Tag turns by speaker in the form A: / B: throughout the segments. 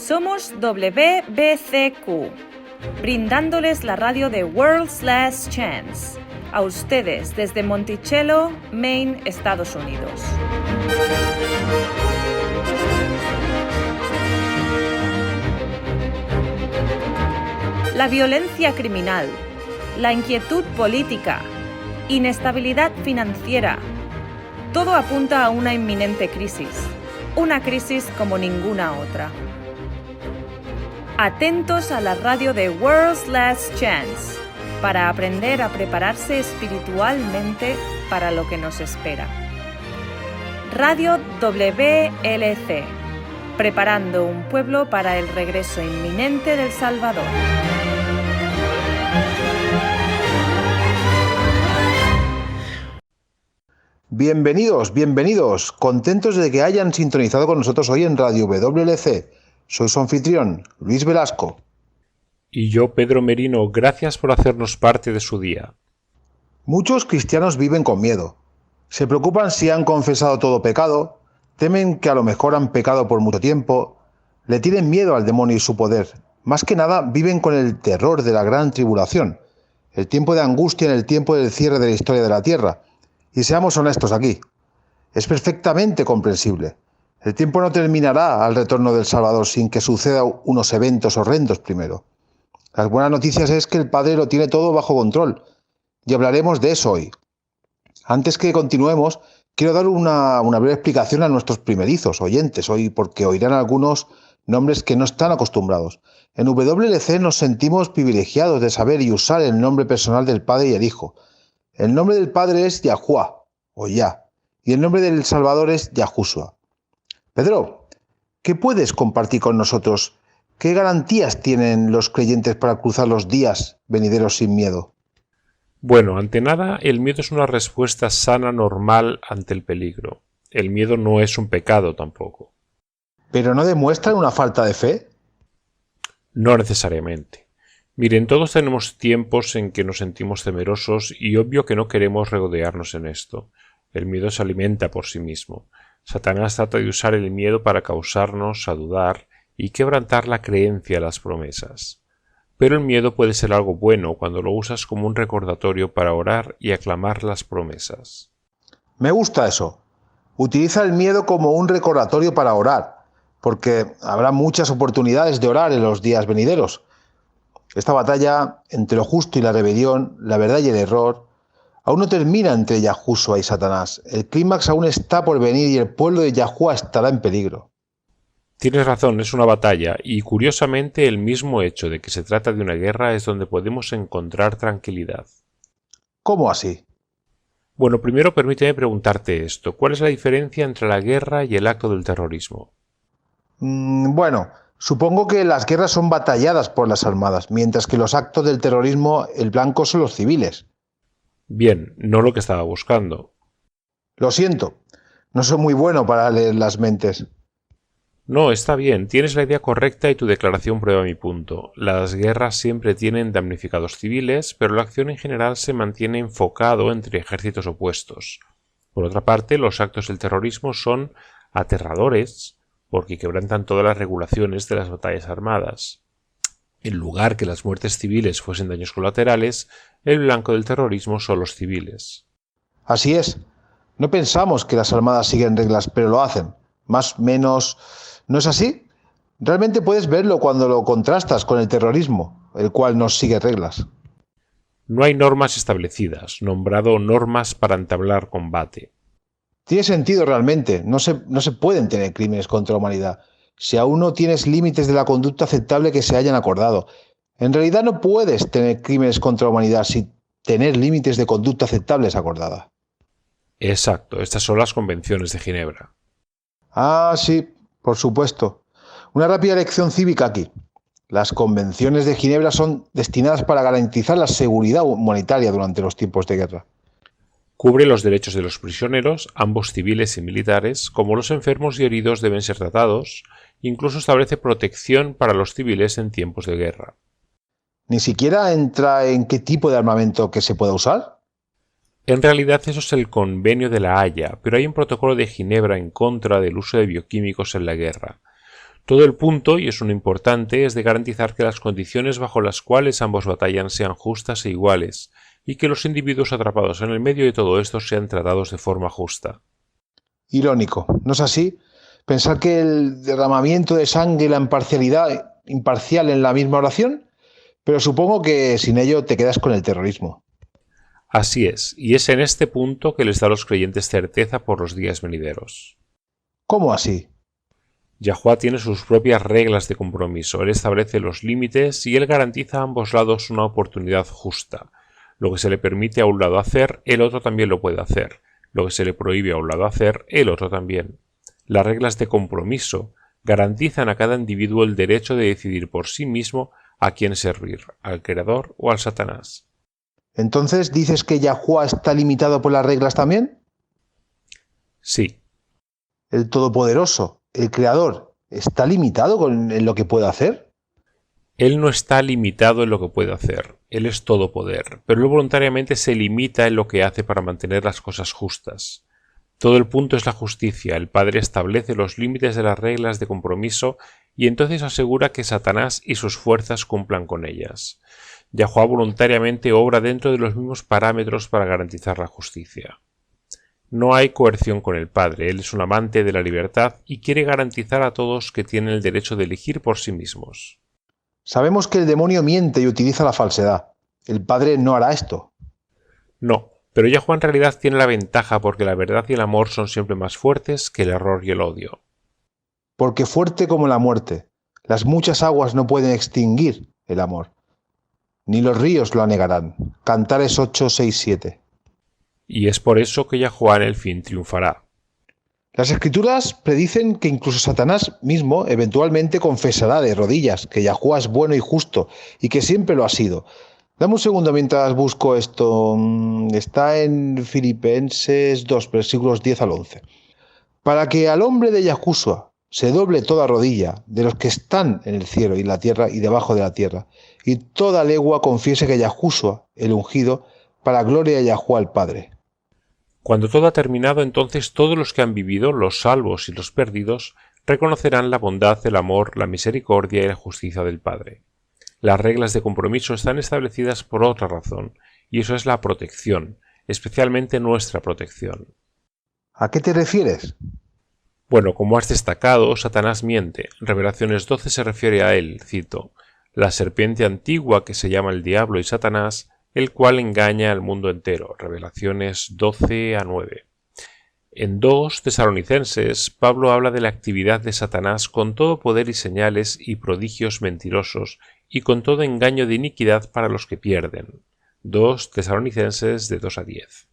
A: Somos WBCQ, brindándoles la radio de World's Last Chance, a ustedes desde Monticello, Maine, Estados Unidos. La violencia criminal, la inquietud política, inestabilidad financiera, todo apunta a una inminente crisis, una crisis como ninguna otra. Atentos a la radio de World's Last Chance para aprender a prepararse espiritualmente para lo que nos espera. Radio WLC, preparando un pueblo para el regreso inminente del Salvador.
B: Bienvenidos, contentos de que hayan sintonizado con nosotros hoy en Radio WLC. Soy su anfitrión, Luis Velasco.
C: Y yo, Pedro Merino, gracias por hacernos parte de su día.
B: Muchos cristianos viven con miedo. Se preocupan si han confesado todo pecado, temen que a lo mejor han pecado por mucho tiempo, le tienen miedo al demonio y su poder. Más que nada viven con el terror de la gran tribulación, el tiempo de angustia en el tiempo del cierre de la historia de la tierra. Y seamos honestos aquí, es perfectamente comprensible. El tiempo no terminará al retorno del Salvador sin que sucedan unos eventos horrendos primero. Las buenas noticias es que el Padre lo tiene todo bajo control, y hablaremos de eso hoy. Antes que continuemos, quiero dar una breve explicación a nuestros primerizos oyentes hoy, porque oirán algunos nombres que no están acostumbrados. En WLC nos sentimos privilegiados de saber y usar el nombre personal del Padre y el Hijo. El nombre del Padre es Yahuwah, o Yah, y el nombre del Salvador es Yahushua. Pedro, ¿qué puedes compartir con nosotros? ¿Qué garantías tienen los creyentes para cruzar los días venideros sin miedo?
C: Bueno, ante nada, el miedo es una respuesta sana, normal ante el peligro. El miedo no es un pecado tampoco.
B: ¿Pero no demuestran una falta de fe?
C: No necesariamente. Miren, todos tenemos tiempos en que nos sentimos temerosos y obvio que no queremos regodearnos en esto. El miedo se alimenta por sí mismo. Satanás trata de usar el miedo para causarnos a dudar y quebrantar la creencia en las promesas. Pero el miedo puede ser algo bueno cuando lo usas como un recordatorio para orar y aclamar las promesas.
B: Me gusta eso. Utiliza el miedo como un recordatorio para orar, porque habrá muchas oportunidades de orar en los días venideros. Esta batalla entre lo justo y la rebelión, la verdad y el error, aún no termina entre Yahushua y Satanás. El clímax aún está por venir y el pueblo de Yahuwah estará en peligro.
C: Tienes razón, es una batalla, y curiosamente el mismo hecho de que se trata de una guerra es donde podemos encontrar tranquilidad.
B: ¿Cómo así?
C: Bueno, primero permíteme preguntarte esto. ¿Cuál es la diferencia entre la guerra y el acto del terrorismo?
B: Bueno, supongo que las guerras son batalladas por las armadas, mientras que los actos del terrorismo, el blanco son los civiles.
C: Bien, no lo que estaba buscando.
B: Lo siento, no soy muy bueno para leer las mentes.
C: No, está bien, tienes la idea correcta y tu declaración prueba mi punto. Las guerras siempre tienen damnificados civiles, pero la acción en general se mantiene enfocado entre ejércitos opuestos. Por otra parte, los actos del terrorismo son aterradores porque quebrantan todas las regulaciones de las batallas armadas. En lugar que las muertes civiles fuesen daños colaterales, el blanco del terrorismo son los civiles.
B: Así es. No pensamos que las armadas siguen reglas, pero lo hacen. Más o menos... ¿No es así? Realmente puedes verlo cuando lo contrastas con el terrorismo, el cual no sigue reglas.
C: No hay normas establecidas, nombrado normas para entablar combate.
B: Tiene sentido realmente. No se pueden tener crímenes contra la humanidad si aún no tienes límites de la conducta aceptable que se hayan acordado. En realidad no puedes tener crímenes contra la humanidad sin tener límites de conducta aceptables acordada.
C: Exacto, estas son las convenciones de Ginebra.
B: Ah, sí, por supuesto. Una rápida lección cívica aquí. Las convenciones de Ginebra son destinadas para garantizar la seguridad humanitaria durante los tiempos de guerra.
C: Cubre los derechos de los prisioneros, ambos civiles y militares, como los enfermos y heridos deben ser tratados, incluso establece protección para los civiles en tiempos de guerra.
B: ¿Ni siquiera entra en qué tipo de armamento que se pueda usar?
C: En realidad eso es el Convenio de la Haya, pero hay un protocolo de Ginebra en contra del uso de bioquímicos en la guerra. Todo el punto, y es uno importante, es de garantizar que las condiciones bajo las cuales ambos batallan sean justas e iguales, y que los individuos atrapados en el medio de todo esto sean tratados de forma justa.
B: Irónico, ¿no es así? Pensar que el derramamiento de sangre y la imparcialidad imparcial en la misma oración, pero supongo que sin ello te quedas con el terrorismo.
C: Así es, y es en este punto que les da a los creyentes certeza por los días venideros.
B: ¿Cómo así?
C: Yahuwá tiene sus propias reglas de compromiso, él establece los límites y él garantiza a ambos lados una oportunidad justa. Lo que se le permite a un lado hacer, el otro también lo puede hacer. Lo que se le prohíbe a un lado hacer, el otro también. Las reglas de compromiso garantizan a cada individuo el derecho de decidir por sí mismo a quién servir, al Creador o al Satanás.
B: ¿Entonces dices que Yahuwá está limitado por las reglas también?
C: Sí.
B: ¿El Todopoderoso, el Creador, está limitado en lo que puede hacer?
C: Él no está limitado en lo que puede hacer, él es todopoder, pero él voluntariamente se limita en lo que hace para mantener las cosas justas. Todo el punto es la justicia, el Padre establece los límites de las reglas de compromiso y entonces asegura que Satanás y sus fuerzas cumplan con ellas. Yahuwá voluntariamente obra dentro de los mismos parámetros para garantizar la justicia. No hay coerción con el Padre, él es un amante de la libertad y quiere garantizar a todos que tienen el derecho de elegir por sí mismos.
B: Sabemos que el demonio miente y utiliza la falsedad. El Padre no hará esto.
C: No, pero Yahuwá en realidad tiene la ventaja porque la verdad y el amor son siempre más fuertes que el error y el odio.
B: Porque fuerte como la muerte, las muchas aguas no pueden extinguir el amor. Ni los ríos lo anegarán. Cantares 8, 6, 7.
C: Y es por eso que Yahuwá en el fin triunfará.
B: Las Escrituras predicen que incluso Satanás mismo eventualmente confesará de rodillas que Yahuwá es bueno y justo y que siempre lo ha sido. Dame un segundo mientras busco esto. Está en Filipenses 2, versículos 10 al 11. Para que al hombre de Yahushua se doble toda rodilla de los que están en el cielo y la tierra y debajo de la tierra, y toda lengua confiese que Yahushua, el ungido, para gloria de Yahuwá el Padre.
C: Cuando todo ha terminado, entonces todos los que han vivido, los salvos y los perdidos, reconocerán la bondad, el amor, la misericordia y la justicia del Padre. Las reglas de compromiso están establecidas por otra razón, y eso es la protección, especialmente nuestra protección.
B: ¿A qué te refieres?
C: Bueno, como has destacado, Satanás miente. Revelaciones 12 se refiere a él, cito, la serpiente antigua que se llama el diablo y Satanás, el cual engaña al mundo entero. Revelaciones 12 a 9. En 2 Tesalonicenses, Pablo habla de la actividad de Satanás con todo poder y señales y prodigios mentirosos y con todo engaño de iniquidad para los que pierden. 2 Tesalonicenses de 2 a 10.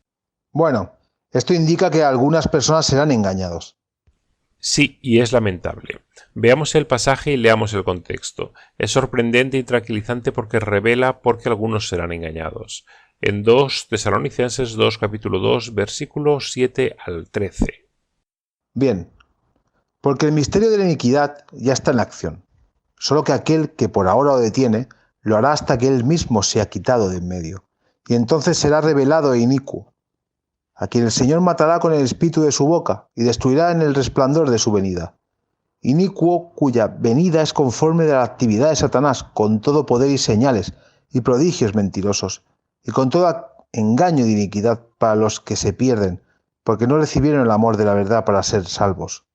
B: Bueno, esto indica que algunas personas serán engañados.
C: Sí, y es lamentable. Veamos el pasaje y leamos el contexto. Es sorprendente y tranquilizante porque revela por qué algunos serán engañados. En 2 Tesalonicenses 2, capítulo 2, versículos 7 al 13.
B: Bien, porque el misterio de la iniquidad ya está en acción. Solo que aquel que por ahora lo detiene, lo hará hasta que él mismo sea quitado de en medio. Y entonces será revelado e inicuo, a quien el Señor matará con el espíritu de su boca y destruirá en el resplandor de su venida. Inicuo cuya venida es conforme de la actividad de Satanás, con todo poder y señales y prodigios mentirosos, y con todo engaño de iniquidad para los que se pierden, porque no recibieron el amor de la verdad para ser salvos.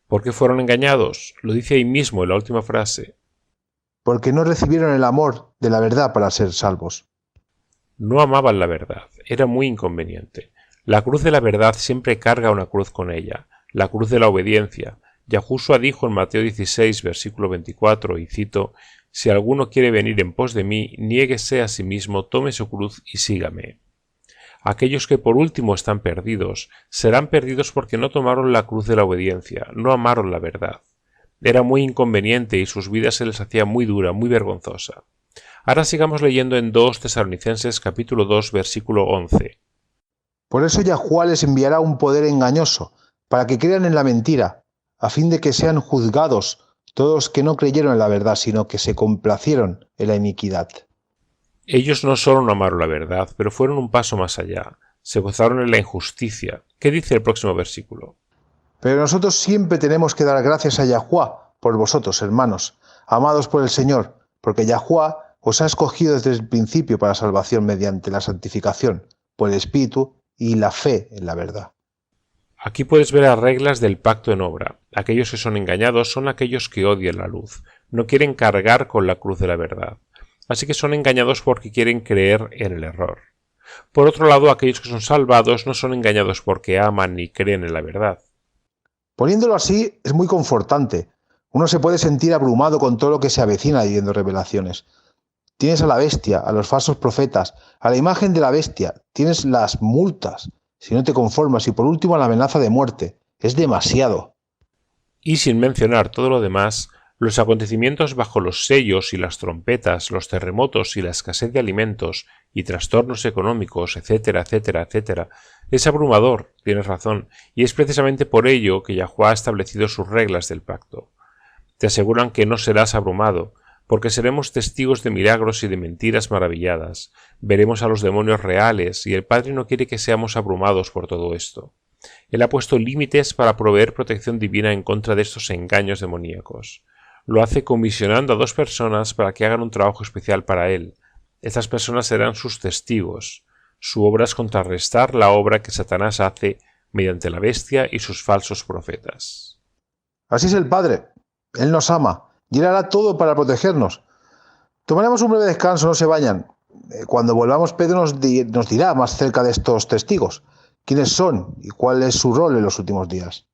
C: ¿Por qué fueron engañados? Lo dice ahí mismo en la última frase.
B: Porque no recibieron el amor de la verdad para ser salvos.
C: No amaban la verdad, era muy inconveniente. La cruz de la verdad siempre carga una cruz con ella, la cruz de la obediencia. Yahushua dijo en Mateo 16, versículo 24, y cito, «Si alguno quiere venir en pos de mí, niéguese a sí mismo, tome su cruz y sígame». Aquellos que por último están perdidos, serán perdidos porque no tomaron la cruz de la obediencia, no amaron la verdad. Era muy inconveniente y sus vidas se les hacía muy dura, muy vergonzosa. Ahora sigamos leyendo en 2 Tesalonicenses capítulo 2, versículo 11.
B: Por eso Yahuwá les enviará un poder engañoso, para que crean en la mentira, a fin de que sean juzgados todos los que no creyeron en la verdad, sino que se complacieron en la iniquidad.
C: Ellos no solo no amaron la verdad, pero fueron un paso más allá. Se gozaron en la injusticia. ¿Qué dice el próximo versículo?
B: Pero nosotros siempre tenemos que dar gracias a Yahuwá por vosotros, hermanos, amados por el Señor, porque Yahuwah os ha escogido desde el principio para salvación mediante la santificación, por el Espíritu y la fe en la verdad.
C: Aquí puedes ver las reglas del pacto en obra. Aquellos que son engañados son aquellos que odian la luz, no quieren cargar con la cruz de la verdad. Así que son engañados porque quieren creer en el error. Por otro lado, aquellos que son salvados no son engañados porque aman ni creen en la verdad.
B: Poniéndolo así, es muy confortante. Uno se puede sentir abrumado con todo lo que se avecina leyendo Revelaciones. Tienes a la bestia, a los falsos profetas, a la imagen de la bestia, tienes las multas, si no te conformas, y por último a la amenaza de muerte. Es demasiado.
C: Y sin mencionar todo lo demás, los acontecimientos bajo los sellos y las trompetas, los terremotos y la escasez de alimentos y trastornos económicos, etcétera, etcétera, etcétera, es abrumador, tienes razón, y es precisamente por ello que Yahuwah ha establecido sus reglas del pacto. Te aseguran que no serás abrumado, porque seremos testigos de milagros y de mentiras maravilladas, veremos a los demonios reales, y el Padre no quiere que seamos abrumados por todo esto. Él ha puesto límites para proveer protección divina en contra de estos engaños demoníacos. Lo hace comisionando a 2 personas para que hagan un trabajo especial para él. Estas personas serán sus testigos. Su obra es contrarrestar la obra que Satanás hace mediante la bestia y sus falsos profetas.
B: Así es el Padre. Él nos ama y Él hará todo para protegernos. Tomaremos un breve descanso, no se vayan. Cuando volvamos, Pedro nos dirá más cerca de estos testigos, quiénes son y cuál es su rol en los últimos días.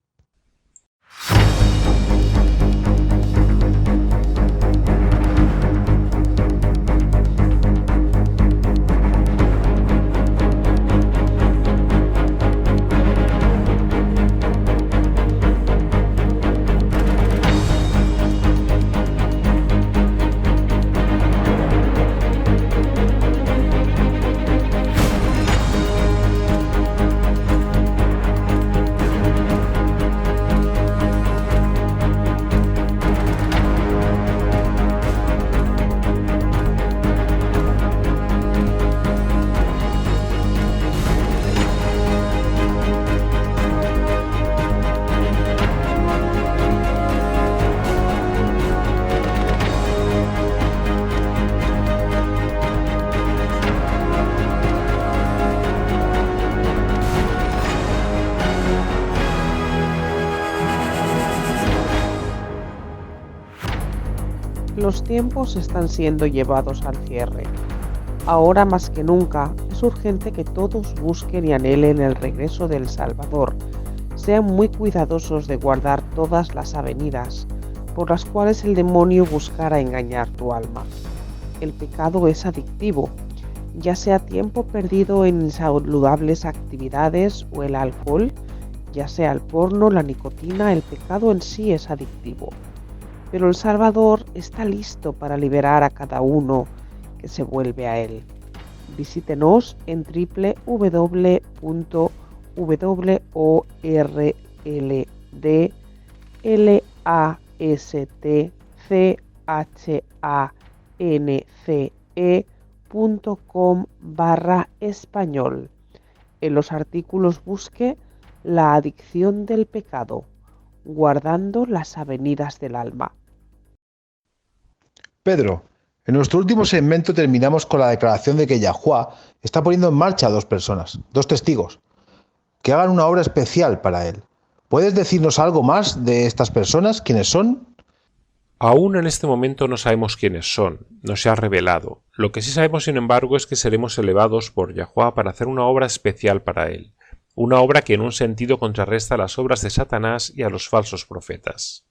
D: Los tiempos están siendo llevados al cierre. Ahora más que nunca es urgente que todos busquen y anhelen el regreso del Salvador. Sean muy cuidadosos de guardar todas las avenidas por las cuales el demonio buscará engañar tu alma. El pecado es adictivo, ya sea tiempo perdido en insaludables actividades o el alcohol, ya sea el porno, la nicotina, el pecado en sí es adictivo. Pero el Salvador está listo para liberar a cada uno que se vuelve a Él. Visítenos en www.orldlastance.com/español. En los artículos busque la adicción del pecado, guardando las avenidas del alma.
B: Pedro, en nuestro último segmento terminamos con la declaración de que Yahuwah está poniendo en marcha a 2 personas, 2 testigos, que hagan una obra especial para él. ¿Puedes decirnos algo más de estas personas? ¿Quiénes son?
C: Aún en este momento no sabemos quiénes son, no se ha revelado. Lo que sí sabemos, sin embargo, es que seremos elevados por Yahuwah para hacer una obra especial para él, una obra que en un sentido contrarresta las obras de Satanás y a los falsos profetas.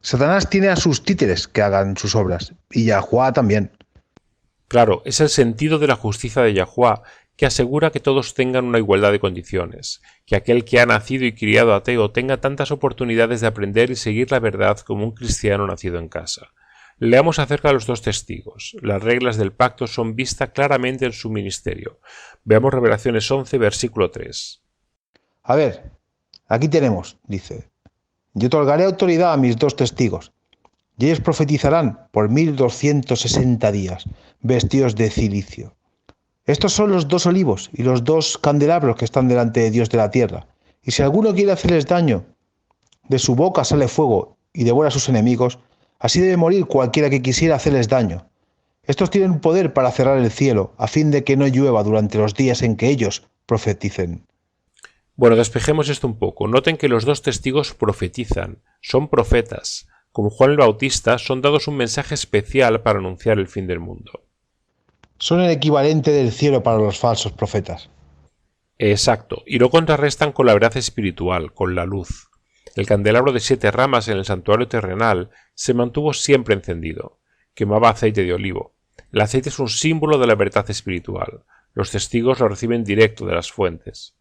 B: Satanás tiene a sus títeres que hagan sus obras, y Yahuwah también.
C: Claro, es el sentido de la justicia de Yahuwah, que asegura que todos tengan una igualdad de condiciones, que aquel que ha nacido y criado ateo tenga tantas oportunidades de aprender y seguir la verdad como un cristiano nacido en casa. Leamos acerca de los 2 testigos. Las reglas del pacto son vistas claramente en su ministerio. Veamos Revelaciones 11, versículo 3.
B: A ver, aquí tenemos, dice: yo otorgaré autoridad a mis 2 testigos, y ellos profetizarán por 1260 días, vestidos de cilicio. Estos son los 2 olivos y los 2 candelabros que están delante de Dios de la tierra, y si alguno quiere hacerles daño, de su boca sale fuego y devora a sus enemigos, así debe morir cualquiera que quisiera hacerles daño. Estos tienen poder para cerrar el cielo, a fin de que no llueva durante los días en que ellos profeticen.
C: Bueno, despejemos esto un poco. Noten que los dos testigos profetizan, son profetas. Como Juan el Bautista, son dados un mensaje especial para anunciar el fin del mundo.
B: Son el equivalente del cielo para los falsos profetas.
C: Exacto, y lo contrarrestan con la verdad espiritual, con la luz. El candelabro de 7 ramas en el santuario terrenal se mantuvo siempre encendido. Quemaba aceite de olivo. El aceite es un símbolo de la verdad espiritual. Los testigos lo reciben directo de las fuentes.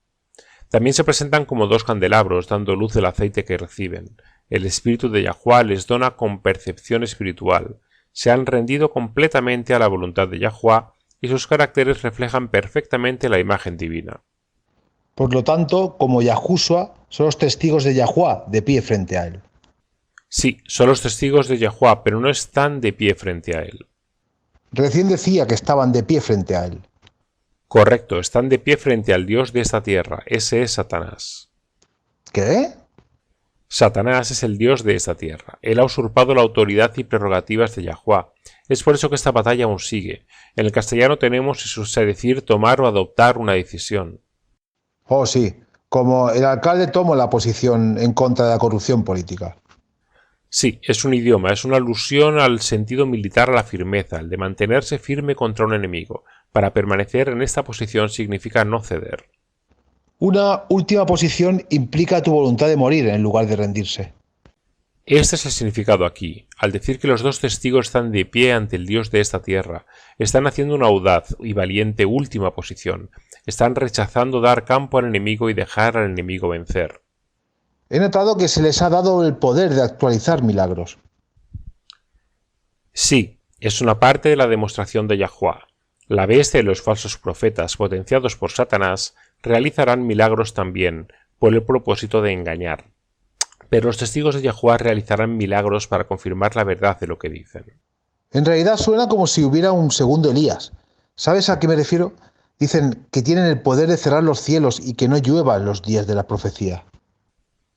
C: También se presentan como 2 candelabros, dando luz del aceite que reciben. El espíritu de Yahuwah les dona con percepción espiritual. Se han rendido completamente a la voluntad de Yahuwah y sus caracteres reflejan perfectamente la imagen divina.
B: Por lo tanto, como Yahushua, son los testigos de Yahuwah de pie frente a él.
C: Sí, son los testigos de Yahuwah, pero no están de pie frente a él.
B: Recién decía que estaban de pie frente a él.
C: Correcto, están de pie frente al Dios de esta tierra. Ese es Satanás.
B: ¿Qué?
C: Satanás es el Dios de esta tierra. Él ha usurpado la autoridad y prerrogativas de Yahuwah. Es por eso que esta batalla aún sigue. En el castellano tenemos, eso es decir, tomar o adoptar una decisión.
B: Oh, sí. Como el alcalde tomó la posición en contra de la corrupción política.
C: Sí, es un idioma, es una alusión al sentido militar a la firmeza, el de mantenerse firme contra un enemigo. Para permanecer en esta posición significa no ceder.
B: Una última posición implica tu voluntad de morir en lugar de rendirse.
C: Este es el significado aquí. Al decir que los 2 testigos están de pie ante el Dios de esta tierra, están haciendo una audaz y valiente última posición. Están rechazando dar campo al enemigo y dejar al enemigo vencer.
B: He notado que se les ha dado el poder de actualizar milagros.
C: Sí, es una parte de la demostración de Yahuwah. La bestia y los falsos profetas, potenciados por Satanás, realizarán milagros también, por el propósito de engañar. Pero los testigos de Yahuwah realizarán milagros para confirmar la verdad de lo que dicen.
B: En realidad suena como si hubiera un segundo Elías. ¿Sabes a qué me refiero? Dicen que tienen el poder de cerrar los cielos y que no llueva en los días de la profecía.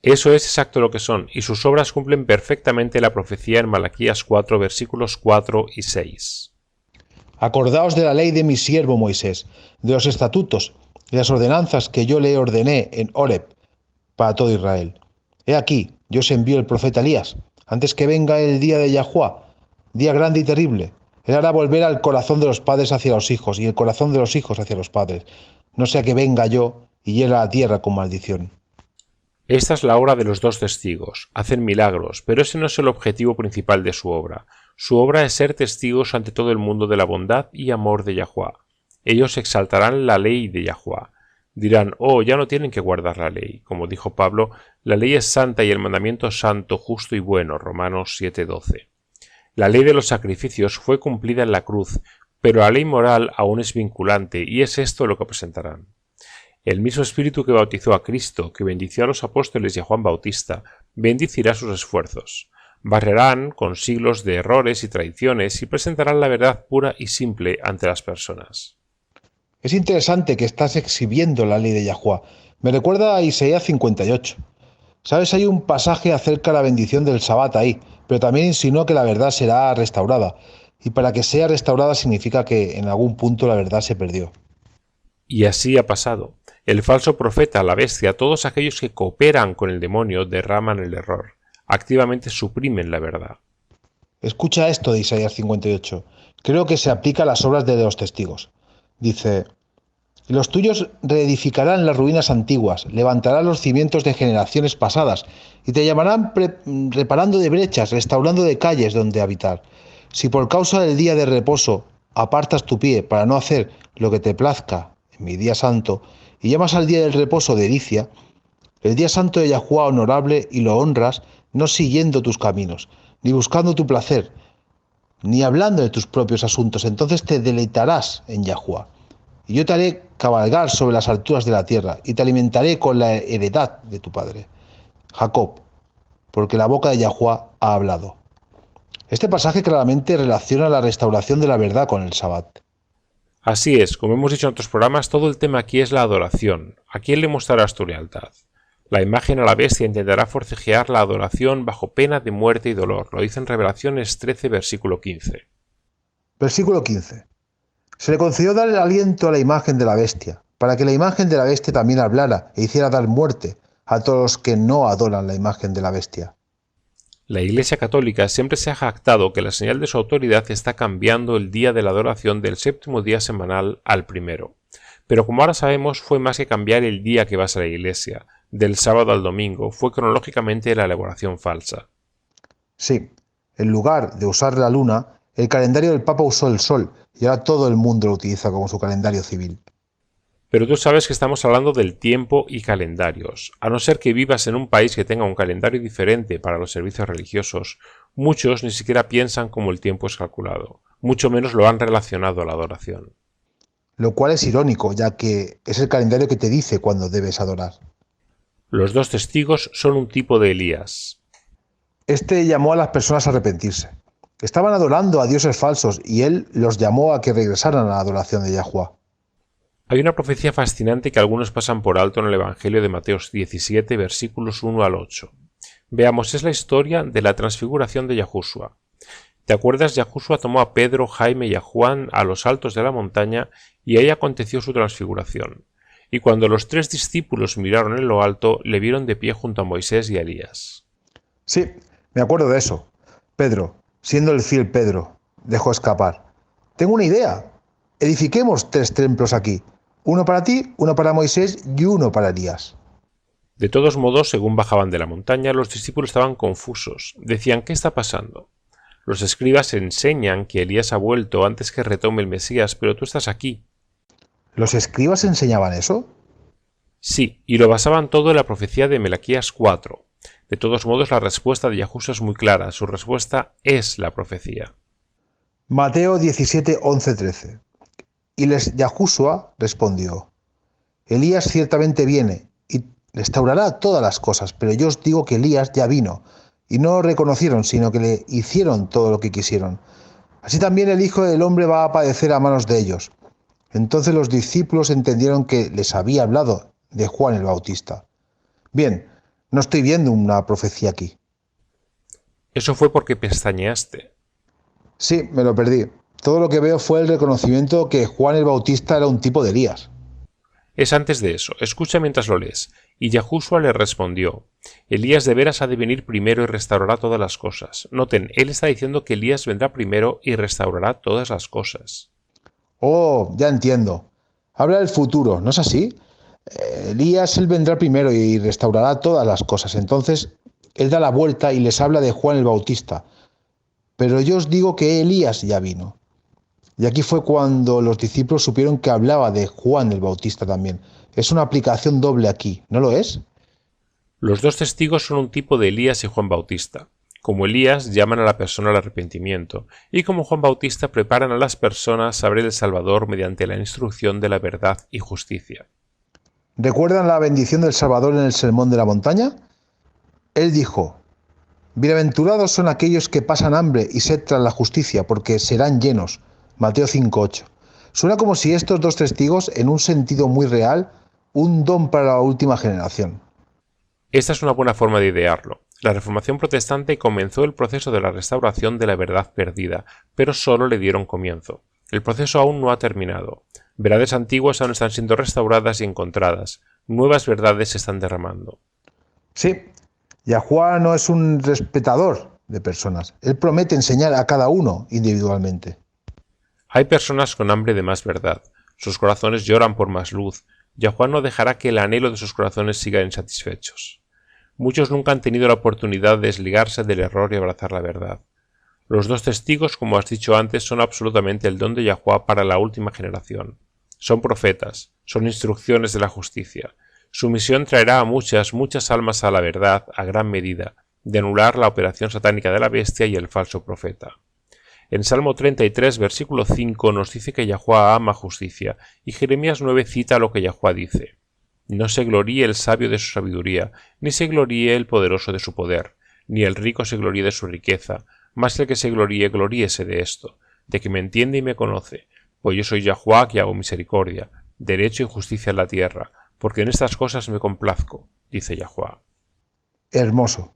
C: Eso es exacto lo que son, y sus obras cumplen perfectamente la profecía en Malaquías 4, versículos 4 y 6.
B: Acordaos de la ley de mi siervo Moisés, de los estatutos y las ordenanzas que yo le ordené en Horeb para todo Israel. He aquí, yo os envío el profeta Elías, antes que venga el día de Yahuwah, día grande y terrible. Él hará volver al corazón de los padres hacia los hijos y el corazón de los hijos hacia los padres, no sea que venga yo y hiera la tierra con maldición.
C: Esta es la obra de los 2 testigos. Hacen milagros, pero ese no es el objetivo principal de su obra. Su obra es ser testigos ante todo el mundo de la bondad y amor de Yahuwah. Ellos exaltarán la ley de Yahuwah. Dirán, oh, ya no tienen que guardar la ley. Como dijo Pablo, la ley es santa y el mandamiento santo, justo y bueno. Romanos 7:12. La ley de los sacrificios fue cumplida en la cruz, pero la ley moral aún es vinculante, y es esto lo que presentarán. El mismo Espíritu que bautizó a Cristo, que bendició a los apóstoles y a Juan Bautista, bendecirá sus esfuerzos. Barrerán con siglos de errores y traiciones y presentarán la verdad pura y simple ante las personas.
B: Es interesante que estás exhibiendo la ley de Yahuwah. Me recuerda a Isaías 58. ¿Sabes? Hay un pasaje acerca de la bendición del Sabbat ahí, pero también insinuó que la verdad será restaurada. Y para que sea restaurada significa que en algún punto la verdad se perdió.
C: Y así ha pasado. El falso profeta, la bestia, todos aquellos que cooperan con el demonio derraman el error. Activamente suprimen la verdad.
B: Escucha esto de Isaías 58. Creo que se aplica a las obras de los testigos. Dice, y los tuyos reedificarán las ruinas antiguas, levantarán los cimientos de generaciones pasadas, y te llamarán reparando de brechas, restaurando de calles donde habitar. Si por causa del día de reposo apartas tu pie para no hacer lo que te plazca en mi día santo, y llamas al día del reposo delicia, el día santo de Yahuwah honorable, y lo honras, no siguiendo tus caminos, ni buscando tu placer, ni hablando de tus propios asuntos, entonces te deleitarás en Yahuwah. Y yo te haré cabalgar sobre las alturas de la tierra, y te alimentaré con la heredad de tu padre, Jacob, porque la boca de Yahuwah ha hablado. Este pasaje claramente relaciona la restauración de la verdad con el Sabbat.
C: Así es, como hemos dicho en otros programas, todo el tema aquí es la adoración. ¿A quién le mostrarás tu lealtad? La imagen a la bestia intentará forcejear la adoración bajo pena de muerte y dolor. Lo dice en Revelaciones 13, versículo 15.
B: Versículo 15. Se le concedió dar el aliento a la imagen de la bestia, para que la imagen de la bestia también hablara e hiciera dar muerte a todos los que no adoran la imagen de la bestia.
C: La Iglesia Católica siempre se ha jactado que la señal de su autoridad está cambiando el día de la adoración del séptimo día semanal al primero. Pero como ahora sabemos, fue más que cambiar el día que vas a la iglesia, del sábado al domingo, fue cronológicamente la elaboración falsa.
B: Sí, en lugar de usar la luna, el calendario del Papa usó el sol, y ahora todo el mundo lo utiliza como su calendario civil.
C: Pero tú sabes que estamos hablando del tiempo y calendarios. A no ser que vivas en un país que tenga un calendario diferente para los servicios religiosos, muchos ni siquiera piensan cómo el tiempo es calculado, mucho menos lo han relacionado a la adoración.
B: Lo cual es irónico, ya que es el calendario que te dice cuándo debes adorar.
C: Los dos testigos son un tipo de Elías.
B: Este llamó a las personas a arrepentirse. Estaban adorando a dioses falsos y él los llamó a que regresaran a la adoración de Yahuwah.
C: Hay una profecía fascinante que algunos pasan por alto en el Evangelio de Mateo 17, versículos 1 al 8. Veamos, es la historia de la transfiguración de Yahushua. ¿Te acuerdas? Yahushua tomó a Pedro, Jaime y a Juan a los altos de la montaña y ahí aconteció su transfiguración. Y cuando los 3 discípulos miraron en lo alto, le vieron de pie junto a Moisés y a Elías.
B: Sí, me acuerdo de eso. Pedro, siendo el fiel Pedro, dejó escapar. Tengo una idea. Edifiquemos 3 templos aquí. Uno para ti, uno para Moisés y uno para Elías.
C: De todos modos, según bajaban de la montaña, los discípulos estaban confusos. Decían, ¿qué está pasando? Los escribas enseñan que Elías ha vuelto antes que retome el Mesías, pero tú estás aquí.
B: ¿Los escribas enseñaban eso?
C: Sí, y lo basaban todo en la profecía de Malaquías 4. De todos modos, la respuesta de Yahushua es muy clara. Su respuesta es la profecía.
B: Mateo 17, 11, 13. Y Yahushua respondió: Elías ciertamente viene y restaurará todas las cosas, pero yo os digo que Elías ya vino, y no lo reconocieron, sino que le hicieron todo lo que quisieron. Así también el Hijo del Hombre va a padecer a manos de ellos. Entonces los discípulos entendieron que les había hablado de Juan el Bautista. Bien, no estoy viendo una profecía aquí.
C: Eso fue porque pestañeaste.
B: Sí, me lo perdí. Todo lo que veo fue el reconocimiento que Juan el Bautista era un tipo de Elías.
C: Es antes de eso. Escucha mientras lo lees. Y Yahushua le respondió: Elías de veras ha de venir primero y restaurará todas las cosas. Noten, él está diciendo que Elías vendrá primero y restaurará todas las cosas.
B: Oh, ya entiendo. Habla del futuro, ¿no es así? Elías, él vendrá primero y restaurará todas las cosas. Entonces, él da la vuelta y les habla de Juan el Bautista. Pero yo os digo que Elías ya vino. Y aquí fue cuando los discípulos supieron que hablaba de Juan el Bautista también. Es una aplicación doble aquí, ¿no lo es?
C: Los dos testigos son un tipo de Elías y Juan Bautista. Como Elías llaman a la persona al arrepentimiento, y como Juan Bautista preparan a las personas a ver el Salvador mediante la instrucción de la verdad y justicia.
B: ¿Recuerdan la bendición del Salvador en el Sermón de la Montaña? Él dijo: Bienaventurados son aquellos que pasan hambre y sed tras la justicia, porque serán llenos. Mateo 5:8. Suena como si estos dos testigos, en un sentido muy real, un don para la última generación.
C: Esta es una buena forma de idearlo. La Reformación protestante comenzó el proceso de la restauración de la verdad perdida, pero solo le dieron comienzo. El proceso aún no ha terminado. Verdades antiguas aún están siendo restauradas y encontradas. Nuevas verdades se están derramando.
B: Sí, Yahuwah no es un respetador de personas. Él promete enseñar a cada uno individualmente.
C: Hay personas con hambre de más verdad. Sus corazones lloran por más luz. Yahuwah no dejará que el anhelo de sus corazones siga insatisfechos. Muchos nunca han tenido la oportunidad de desligarse del error y abrazar la verdad. Los dos testigos, como has dicho antes, son absolutamente el don de Yahuwah para la última generación. Son profetas, son instrucciones de la justicia. Su misión traerá a muchas almas a la verdad a gran medida, de anular la operación satánica de la bestia y el falso profeta. En Salmo 33, versículo 5 nos dice que Yahuwah ama justicia, y Jeremías 9 cita lo que Yahuwah dice: No se gloríe el sabio de su sabiduría, ni se gloríe el poderoso de su poder, ni el rico se gloríe de su riqueza, mas el que se gloríe, gloríese de esto, de que me entiende y me conoce, pues yo soy Yahuwah que hago misericordia, derecho y justicia en la tierra, porque en estas cosas me complazco, dice Yahuwah.
B: Hermoso.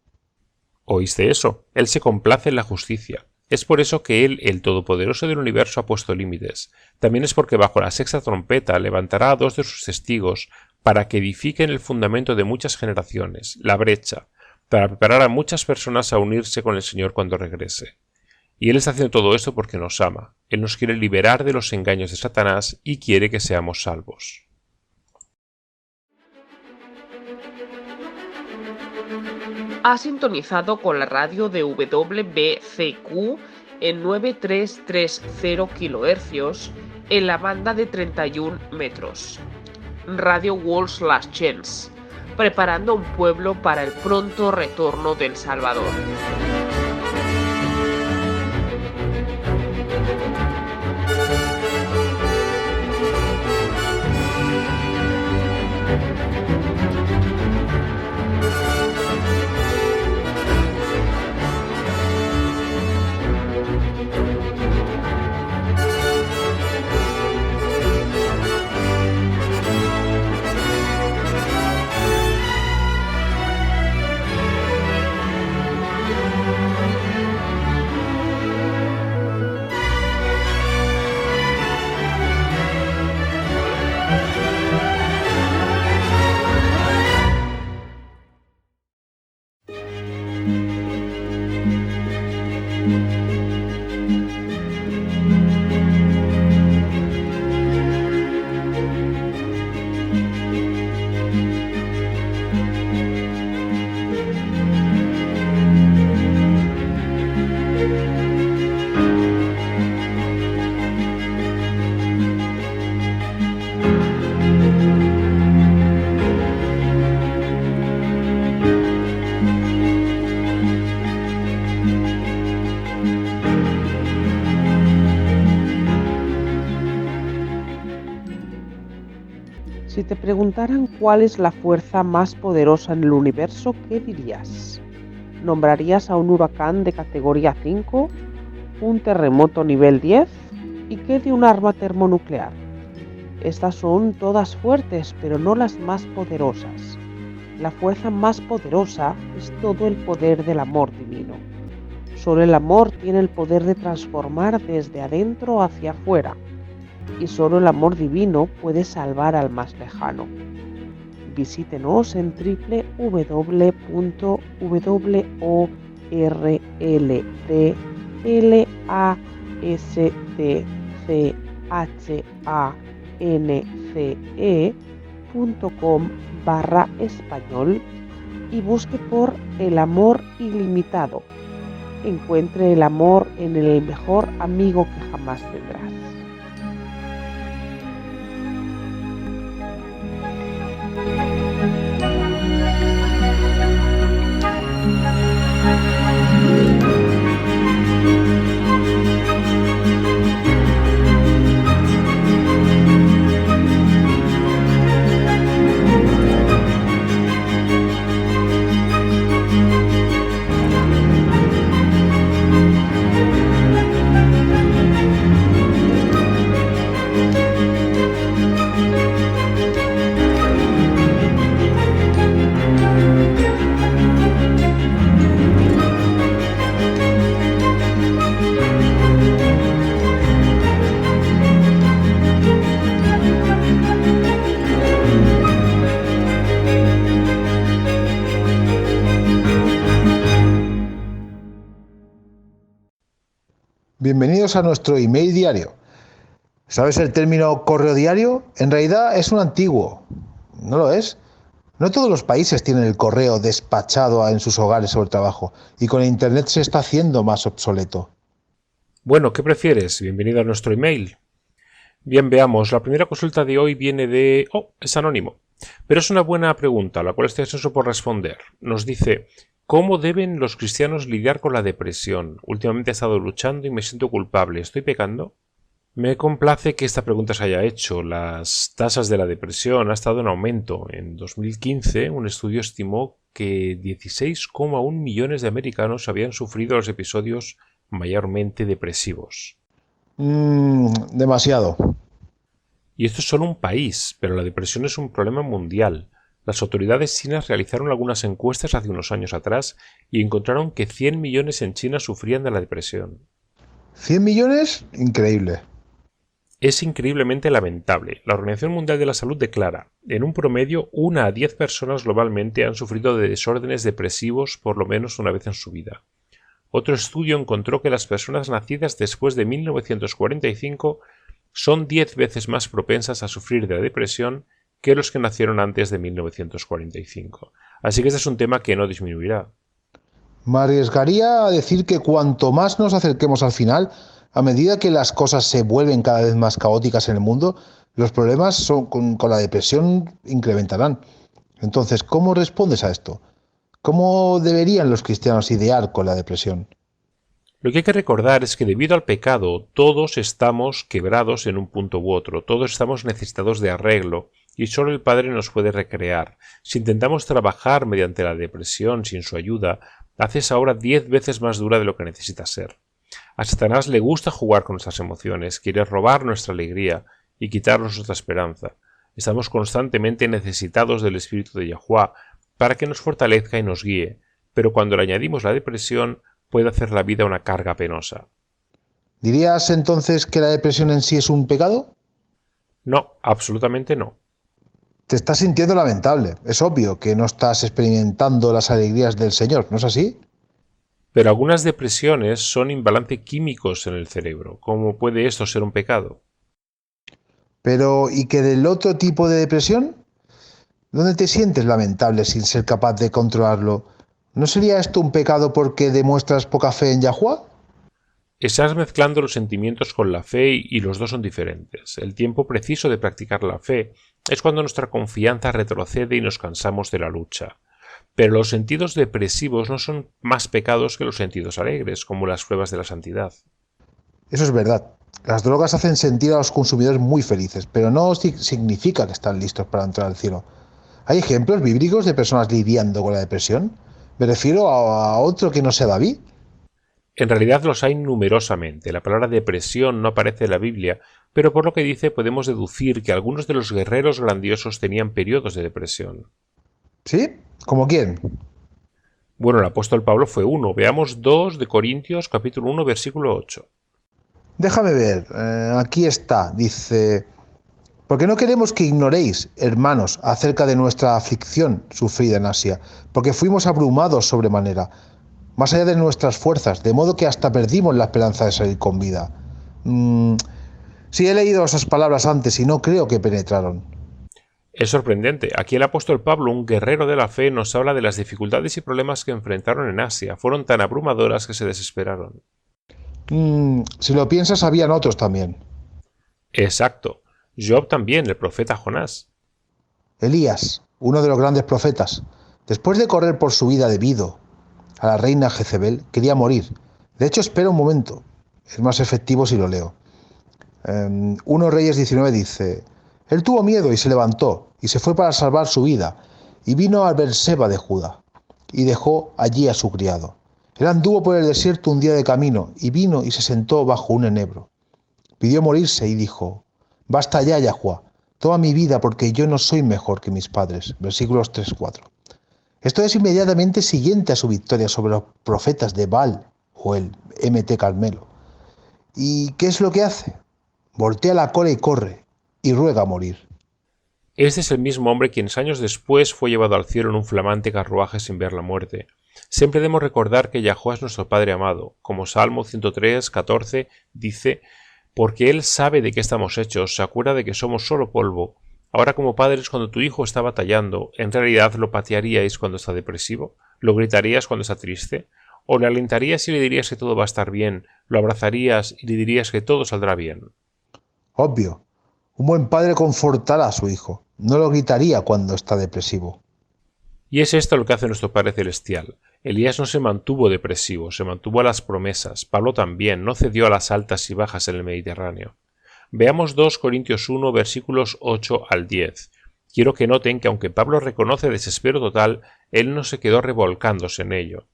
C: ¿Oíste eso? Él se complace en la justicia. Es por eso que Él, el Todopoderoso del Universo, ha puesto límites. También es porque bajo la sexta trompeta levantará a 2 de sus testigos para que edifiquen el fundamento de muchas generaciones, la brecha, para preparar a muchas personas a unirse con el Señor cuando regrese. Y Él está haciendo todo esto porque nos ama. Él nos quiere liberar de los engaños de Satanás y quiere que seamos salvos.
D: Ha sintonizado con la radio de WBCQ en 9330 kHz en la banda de 31 metros. Radio World's Last Chance, preparando un pueblo para el pronto retorno del Salvador. Si te preguntaran cuál es la fuerza más poderosa en el universo, ¿qué dirías? ¿Nombrarías a un huracán de categoría 5, un terremoto nivel 10 y qué de un arma termonuclear? Estas son todas fuertes, pero no las más poderosas. La fuerza más poderosa es todo el poder del amor divino. Solo el amor tiene el poder de transformar desde adentro hacia afuera. Y solo el amor divino puede salvar al más lejano. Visítenos en www.orlastchance.com/español y busque por el amor ilimitado. Encuentre el amor en el mejor amigo que jamás tendrás.
B: Bienvenidos a nuestro email diario. ¿Sabes el término correo diario? En realidad es un antiguo. ¿No lo es? No todos los países tienen el correo despachado en sus hogares o el trabajo, y con Internet se está haciendo más obsoleto.
C: Bueno, ¿qué prefieres? Bienvenido a nuestro email. Bien, veamos. La primera consulta de hoy viene de... es anónimo. Pero es una buena pregunta, la cual estoy ansioso por responder. Nos dice... ¿Cómo deben los cristianos lidiar con la depresión? Últimamente he estado luchando y me siento culpable. ¿Estoy pecando? Me complace que esta pregunta se haya hecho. Las tasas de la depresión han estado en aumento. En 2015, un estudio estimó que 16,1 millones de americanos habían sufrido los episodios mayormente depresivos.
B: Demasiado.
C: Y esto es solo un país, pero la depresión es un problema mundial. Las autoridades chinas realizaron algunas encuestas hace unos años atrás y encontraron que 100 millones en China sufrían de la depresión.
B: ¿100 millones? Increíble.
C: Es increíblemente lamentable. La Organización Mundial de la Salud declara, en un promedio, 1 a 10 personas globalmente han sufrido de desórdenes depresivos por lo menos una vez en su vida. Otro estudio encontró que las personas nacidas después de 1945 son 10 veces más propensas a sufrir de la depresión que los que nacieron antes de 1945. Así que este es un tema que no disminuirá.
B: Me arriesgaría a decir que cuanto más nos acerquemos al final, a medida que las cosas se vuelven cada vez más caóticas en el mundo, los problemas con la depresión incrementarán. Entonces, ¿cómo respondes a esto? ¿Cómo deberían los cristianos idear con la depresión?
C: Lo que hay que recordar es que debido al pecado todos estamos quebrados en un punto u otro, todos estamos necesitados de arreglo y solo el Padre nos puede recrear. Si intentamos trabajar mediante la depresión sin su ayuda, hace esa obra 10 veces más dura de lo que necesita ser. A Satanás le gusta jugar con nuestras emociones, quiere robar nuestra alegría y quitarnos nuestra esperanza. Estamos constantemente necesitados del Espíritu de Yahuwah para que nos fortalezca y nos guíe, pero cuando le añadimos la depresión puede hacer la vida una carga penosa.
B: ¿Dirías entonces que la depresión en sí es un pecado?
C: No, absolutamente no.
B: Te estás sintiendo lamentable. Es obvio que no estás experimentando las alegrías del Señor, ¿no es así?
C: Pero algunas depresiones son imbalances químicos en el cerebro. ¿Cómo puede esto ser un pecado?
B: Pero, ¿y que del otro tipo de depresión? ¿Dónde te sientes lamentable sin ser capaz de controlarlo? ¿No sería esto un pecado porque demuestras poca fe en Yahuwah?
C: Estás mezclando los sentimientos con la fe y los dos son diferentes. El tiempo preciso de practicar la fe es cuando nuestra confianza retrocede y nos cansamos de la lucha. Pero los sentidos depresivos no son más pecados que los sentidos alegres, como las pruebas de la santidad.
B: Eso es verdad. Las drogas hacen sentir a los consumidores muy felices, pero no significa que están listos para entrar al cielo. ¿Hay ejemplos bíblicos de personas lidiando con la depresión? Me refiero a otro que no sea David.
C: En realidad los hay numerosamente. La palabra depresión no aparece en la Biblia, pero por lo que dice podemos deducir que algunos de los guerreros grandiosos tenían periodos de depresión.
B: ¿Sí? ¿Como quién?
C: Bueno, el apóstol Pablo fue uno. Veamos 2 de Corintios, capítulo 1, versículo 8.
B: Déjame ver. Aquí está. Dice: porque no queremos que ignoréis, hermanos, acerca de nuestra aflicción sufrida en Asia, porque fuimos abrumados sobremanera, más allá de nuestras fuerzas, de modo que hasta perdimos la esperanza de salir con vida. Sí, he leído esas palabras antes y no creo que penetraron.
C: Es sorprendente. Aquí el apóstol Pablo, un guerrero de la fe, nos habla de las dificultades y problemas que enfrentaron en Asia. Fueron tan abrumadoras que se desesperaron.
B: Si lo piensas, habían otros también.
C: Exacto. Job también, el profeta Jonás.
B: Elías, uno de los grandes profetas, después de correr por su vida debido a la reina Jezebel, quería morir. De hecho, espera un momento. Es más efectivo si lo leo. 1 Reyes 19 dice: él tuvo miedo y se levantó, y se fue para salvar su vida, y vino a Beerseba de Judá, y dejó allí a su criado. Él anduvo por el desierto un día de camino, y vino y se sentó bajo un enebro. Pidió morirse y dijo: basta ya, Yahuwah, toma mi vida porque yo no soy mejor que mis padres. Versículos 3-4. Esto es inmediatamente siguiente a su victoria sobre los profetas de Baal o el Mt. Carmelo. ¿Y qué es lo que hace? Voltea la cola y corre, y ruega morir.
C: Este es el mismo hombre quien años después fue llevado al cielo en un flamante carruaje sin ver la muerte. Siempre debemos recordar que Yahuwah es nuestro Padre amado. Como Salmo 103:14 dice: porque Él sabe de qué estamos hechos, se acuerda de que somos solo polvo. Ahora como padres, cuando tu hijo está batallando, ¿en realidad lo patearíais cuando está depresivo? ¿Lo gritarías cuando está triste? ¿O le alentarías y le dirías que todo va a estar bien? ¿Lo abrazarías y le dirías que todo saldrá bien?
B: Obvio. Un buen padre confortará a su hijo. No lo gritaría cuando está depresivo.
C: Y es esto lo que hace nuestro Padre Celestial. Elías no se mantuvo depresivo, se mantuvo a las promesas. Pablo también, no cedió a las altas y bajas en el Mediterráneo. Veamos 2 Corintios 1, versículos 8 al 10. Quiero que noten que aunque Pablo reconoce desespero total, él no se quedó revolcándose en ello.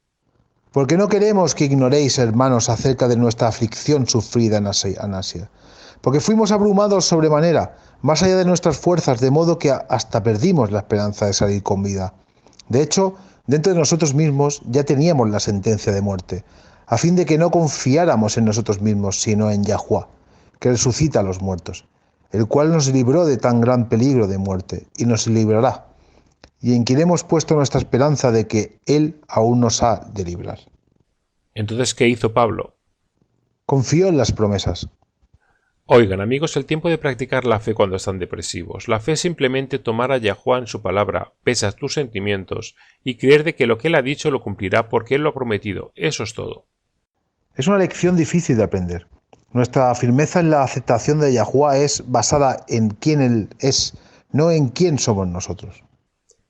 B: Porque no queremos que ignoréis, hermanos, acerca de nuestra aflicción sufrida en Asia. Porque fuimos abrumados sobremanera, más allá de nuestras fuerzas, de modo que hasta perdimos la esperanza de salir con vida. De hecho, dentro de nosotros mismos ya teníamos la sentencia de muerte, a fin de que no confiáramos en nosotros mismos, sino en Yahuwah, que resucita a los muertos, el cual nos libró de tan gran peligro de muerte, y nos librará, y en quien hemos puesto nuestra esperanza de que Él aún nos ha de librar.
C: Entonces, ¿qué hizo Pablo?
B: Confió en las promesas.
C: Oigan, amigos, el tiempo de practicar la fe cuando están depresivos. La fe es simplemente tomar a Yahuwah en su palabra, pese a tus sentimientos, y creer de que lo que Él ha dicho lo cumplirá porque Él lo ha prometido. Eso es todo.
B: Es una lección difícil de aprender. Nuestra firmeza en la aceptación de Yahuwah es basada en quién Él es, no en quién somos nosotros.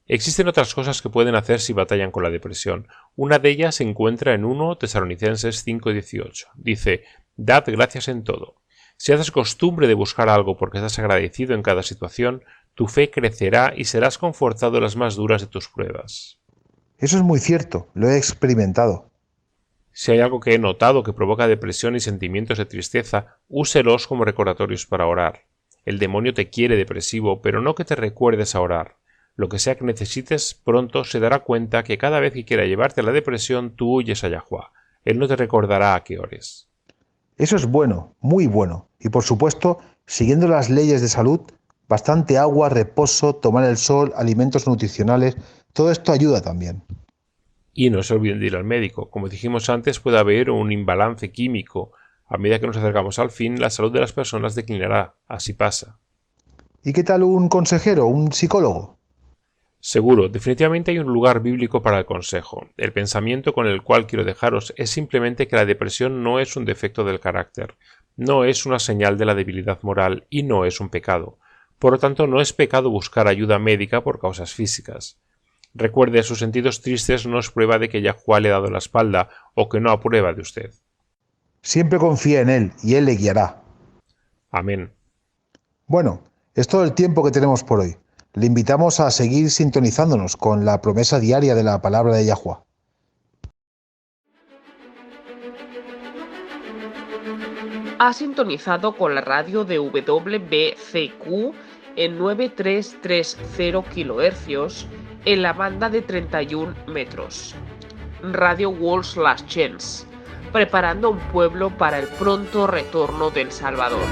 C: Existen otras cosas que pueden hacer si batallan con la depresión. Una de ellas se encuentra en 1 Tesalonicenses 5:18. Dice, «Dad gracias en todo». Si haces costumbre de buscar algo porque estás agradecido en cada situación, tu fe crecerá y serás confortado en las más duras de tus pruebas.
B: Eso es muy cierto, lo he experimentado.
C: Si hay algo que he notado que provoca depresión y sentimientos de tristeza, úselos como recordatorios para orar. El demonio te quiere depresivo, pero no que te recuerdes a orar. Lo que sea que necesites, pronto se dará cuenta que cada vez que quiera llevarte a la depresión, tú huyes a Yahuwah. Él no te recordará a qué ores.
B: Eso es bueno, muy bueno. Y por supuesto, siguiendo las leyes de salud, bastante agua, reposo, tomar el sol, alimentos nutricionales, todo esto ayuda también.
C: Y no se olviden de ir al médico. Como dijimos antes, puede haber un imbalance químico. A medida que nos acercamos al fin, la salud de las personas declinará. Así pasa.
B: ¿Y qué tal un consejero, un psicólogo?
C: Seguro, definitivamente hay un lugar bíblico para el consejo. El pensamiento con el cual quiero dejaros es simplemente que la depresión no es un defecto del carácter, no es una señal de la debilidad moral y no es un pecado. Por lo tanto, no es pecado buscar ayuda médica por causas físicas. Recuerde, sus sentidos tristes no es prueba de que Yahuwah le ha dado la espalda o que no aprueba de usted.
B: Siempre confía en Él y Él le guiará.
C: Amén.
B: Bueno, es todo el tiempo que tenemos por hoy. Le invitamos a seguir sintonizándonos con la promesa diaria de la palabra de Yahuwah.
D: Ha sintonizado con la radio de WBCQ en 9330 kHz en la banda de 31 metros. Radio World's Last Chance, preparando un pueblo para el pronto retorno del Salvador.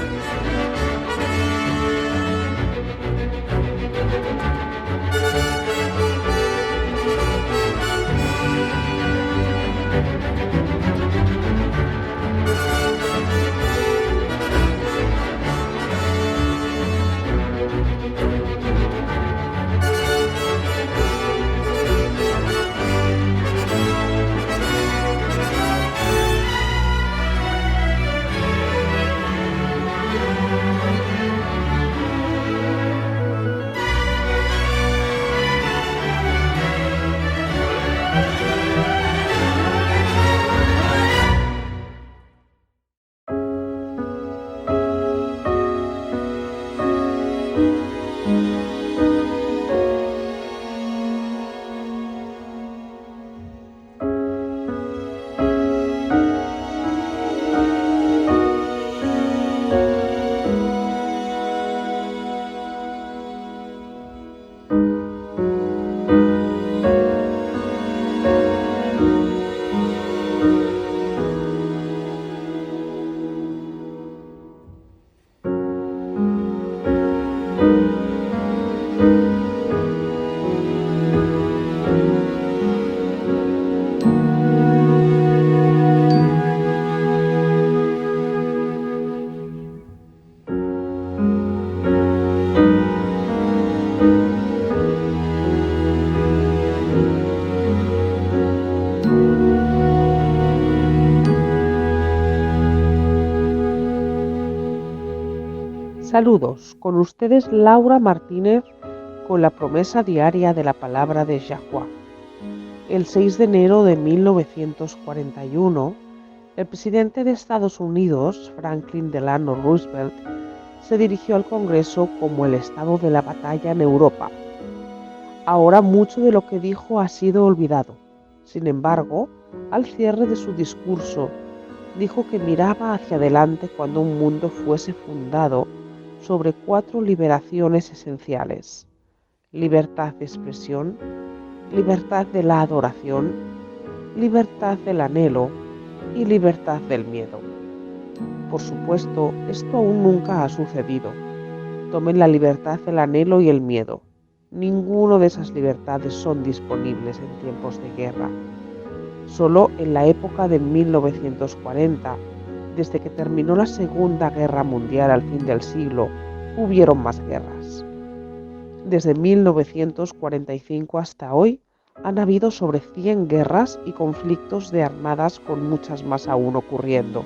D: Saludos, con ustedes Laura Martínez con la promesa diaria de la palabra de Yahuwah. El 6 de enero de 1941, el presidente de Estados Unidos, Franklin Delano Roosevelt, se dirigió al Congreso como el estado de la batalla en Europa. Ahora mucho de lo que dijo ha sido olvidado. Sin embargo, al cierre de su discurso, dijo que miraba hacia adelante cuando un mundo fuese fundado sobre 4 liberaciones esenciales: libertad de expresión, libertad de la adoración, libertad del anhelo y libertad del miedo. Por supuesto, esto aún nunca ha sucedido. Tomen la libertad del anhelo y el miedo. Ninguna de esas libertades son disponibles en tiempos de guerra. Solo en la época de 1940, desde que terminó la Segunda Guerra Mundial al fin del siglo, hubieron más guerras. Desde 1945 hasta hoy, han habido sobre 100 guerras y conflictos de armadas, con muchas más aún ocurriendo.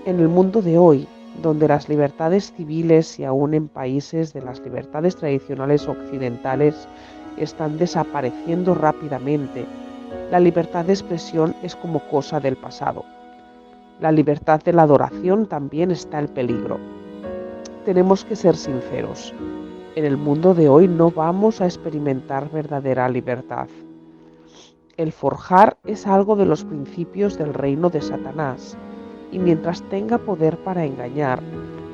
D: En el mundo de hoy, donde las libertades civiles y aún en países de las libertades tradicionales occidentales están desapareciendo rápidamente, la libertad de expresión es como cosa del pasado. La libertad de la adoración también está en peligro. Tenemos que ser sinceros. En el mundo de hoy no vamos a experimentar verdadera libertad. El forjar es algo de los principios del reino de Satanás, y mientras tenga poder para engañar,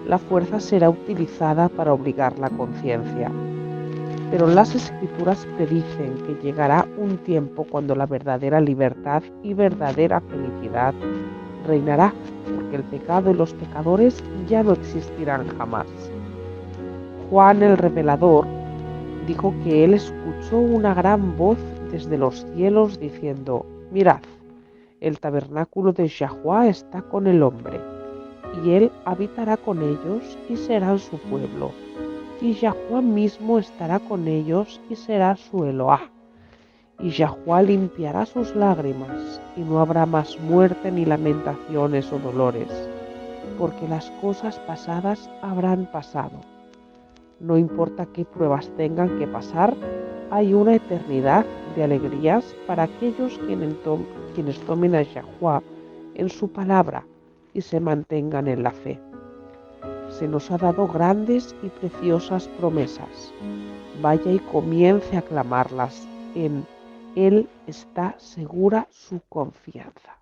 D: la fuerza será utilizada para obligar la conciencia. Pero las Escrituras predicen que llegará un tiempo cuando la verdadera libertad y verdadera felicidad reinará, porque el pecado y los pecadores ya no existirán jamás. Juan el Revelador dijo que él escuchó una gran voz desde los cielos diciendo: «Mirad, el tabernáculo de Yahuwah está con el hombre, y él habitará con ellos y será su pueblo, y Yahuwah mismo estará con ellos y será su Eloah, y Yahuwah limpiará sus lágrimas, y no habrá más muerte ni lamentaciones o dolores, porque las cosas pasadas habrán pasado». No importa qué pruebas tengan que pasar, hay una eternidad de alegrías para aquellos quienes tomen a Yahuwah en su palabra y se mantengan en la fe. Se nos ha dado grandes y preciosas promesas. Vaya y comience a clamarlas. En Él está segura su confianza.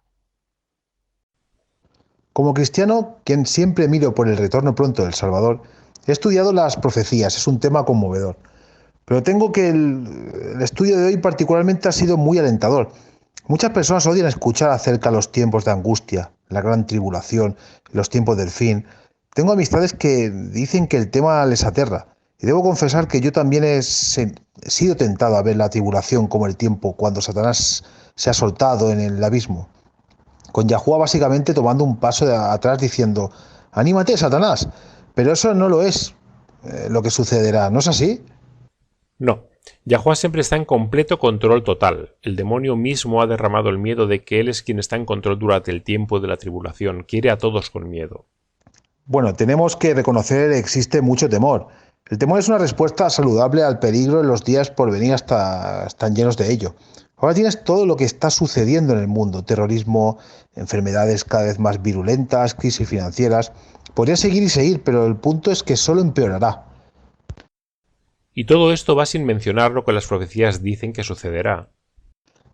B: Como cristiano, quien siempre miro por el retorno pronto del Salvador, he estudiado las profecías, es un tema conmovedor. Pero tengo que el estudio de hoy particularmente ha sido muy alentador. Muchas personas odian escuchar acerca de los tiempos de angustia, la gran tribulación, los tiempos del fin. Tengo amistades que dicen que el tema les aterra. Y debo confesar que yo también he sido tentado a ver la tribulación como el tiempo cuando Satanás se ha soltado en el abismo. Con Yahuwah básicamente tomando un paso atrás diciendo: «Anímate, Satanás». Pero eso no lo es lo que sucederá, ¿no es así?
C: No, Yahuwah siempre está en completo control total. El demonio mismo ha derramado el miedo de que él es quien está en control durante el tiempo de la tribulación. Quiere a todos con miedo.
B: Bueno, tenemos que reconocer que existe mucho temor. El temor es una respuesta saludable al peligro en los días por venir, están llenos de ello. Ahora tienes todo lo que está sucediendo en el mundo: terrorismo, enfermedades cada vez más virulentas, crisis financieras. Podría seguir y seguir, pero el punto es que solo empeorará.
C: Y todo esto va sin mencionar lo que las profecías dicen que sucederá.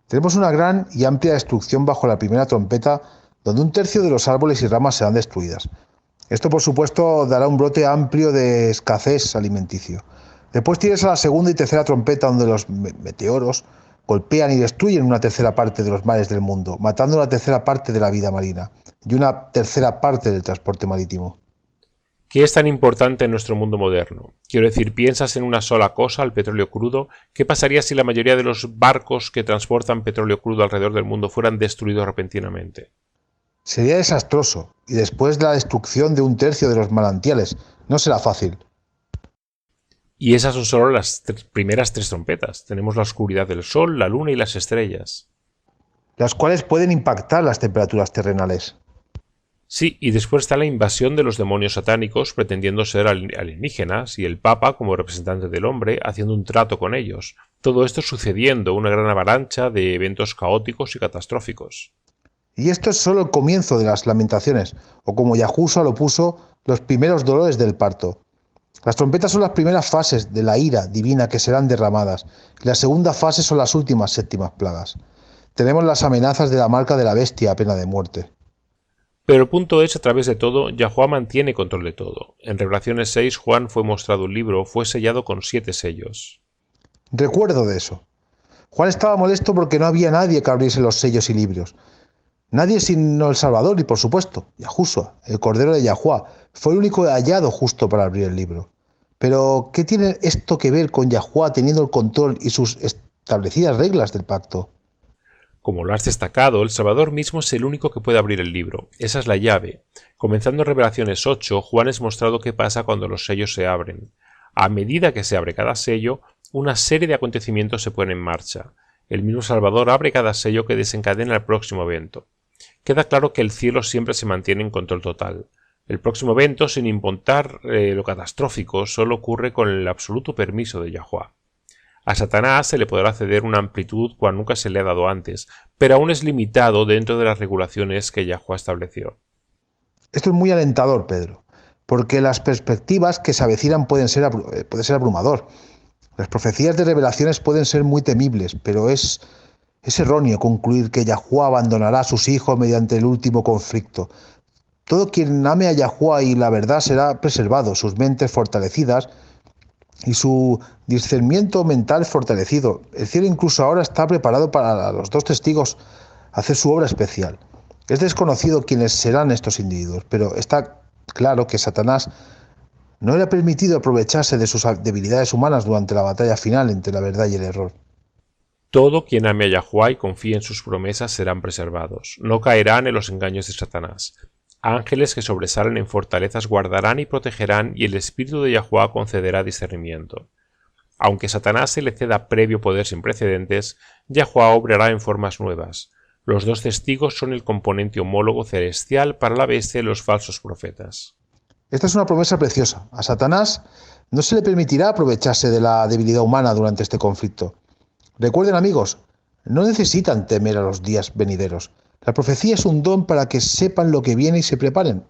B: Tenemos una gran y amplia destrucción bajo la primera trompeta, donde 1/3 de los árboles y ramas serán destruidas. Esto, por supuesto, dará un brote amplio de escasez alimenticio. Después tienes a la segunda y tercera trompeta, donde los meteoros golpean y destruyen 1/3 parte de los mares del mundo, matando 1/3 parte de la vida marina y 1/3 parte del transporte marítimo.
C: ¿Qué es tan importante en nuestro mundo moderno? Quiero decir, ¿piensas en una sola cosa, el petróleo crudo? ¿Qué pasaría si la mayoría de los barcos que transportan petróleo crudo alrededor del mundo fueran destruidos repentinamente?
B: Sería desastroso, y después de la destrucción de 1/3 de los manantiales, no será fácil.
C: Y esas son solo las primeras 3 trompetas. Tenemos la oscuridad del sol, la luna y las estrellas.
B: Las cuales pueden impactar las temperaturas terrenales.
C: Sí, y después está la invasión de los demonios satánicos pretendiendo ser alienígenas y el Papa, como representante del hombre, haciendo un trato con ellos. Todo esto sucediendo, una gran avalancha de eventos caóticos y catastróficos.
B: Y esto es solo el comienzo de las lamentaciones, o como Yahushua lo puso, los primeros dolores del parto. Las trompetas son las primeras fases de la ira divina que serán derramadas, y la segunda fase son las últimas 7 plagas. Tenemos las amenazas de la marca de la bestia a pena de muerte.
C: Pero el punto es, a través de todo, Yahuwah mantiene control de todo. En Revelaciones 6, Juan fue mostrado un libro, fue sellado con 7 sellos.
B: Recuerdo de eso. Juan estaba molesto porque no había nadie que abriese los sellos y libros. Nadie sino el Salvador y, por supuesto, Yahushua, el Cordero de Yahuwah, fue el único hallado justo para abrir el libro. Pero, ¿qué tiene esto que ver con Yahuwah teniendo el control y sus establecidas reglas del pacto?
C: Como lo has destacado, el Salvador mismo es el único que puede abrir el libro. Esa es la llave. Comenzando en Revelaciones 8, Juan es mostrado qué pasa cuando los sellos se abren. A medida que se abre cada sello, una serie de acontecimientos se ponen en marcha. El mismo Salvador abre cada sello que desencadena el próximo evento. Queda claro que el cielo siempre se mantiene en control total. El próximo evento, sin importar lo catastrófico, solo ocurre con el absoluto permiso de Yahuwah. A Satanás se le podrá ceder una amplitud cual nunca se le ha dado antes, pero aún es limitado dentro de las regulaciones que Yahuwah estableció.
B: Esto es muy alentador, Pedro, porque las perspectivas que se avecinan puede ser abrumador. Las profecías de revelaciones pueden ser muy temibles, pero es erróneo concluir que Yahuwah abandonará a sus hijos mediante el último conflicto. Todo quien ame a Yahuwah y la verdad será preservado, sus mentes fortalecidas y su discernimiento mental fortalecido. El cielo incluso ahora está preparado para los 2 testigos hacer su obra especial. Es desconocido quiénes serán estos individuos, pero está claro que Satanás no le ha permitido aprovecharse de sus debilidades humanas durante la batalla final entre la verdad y el error.
C: Todo quien ame a Yahuwah y confíe en sus promesas serán preservados. No caerán en los engaños de Satanás. Ángeles que sobresalen en fortalezas guardarán y protegerán, y el Espíritu de Yahuwah concederá discernimiento. Aunque Satanás se le ceda previo poder sin precedentes, Yahuwah obrará en formas nuevas. Los 2 testigos son el componente homólogo celestial para la bestia y los falsos profetas.
B: Esta es una promesa preciosa. A Satanás no se le permitirá aprovecharse de la debilidad humana durante este conflicto. Recuerden, amigos, no necesitan temer a los días venideros. La profecía es un don para que sepan lo que viene y se preparen.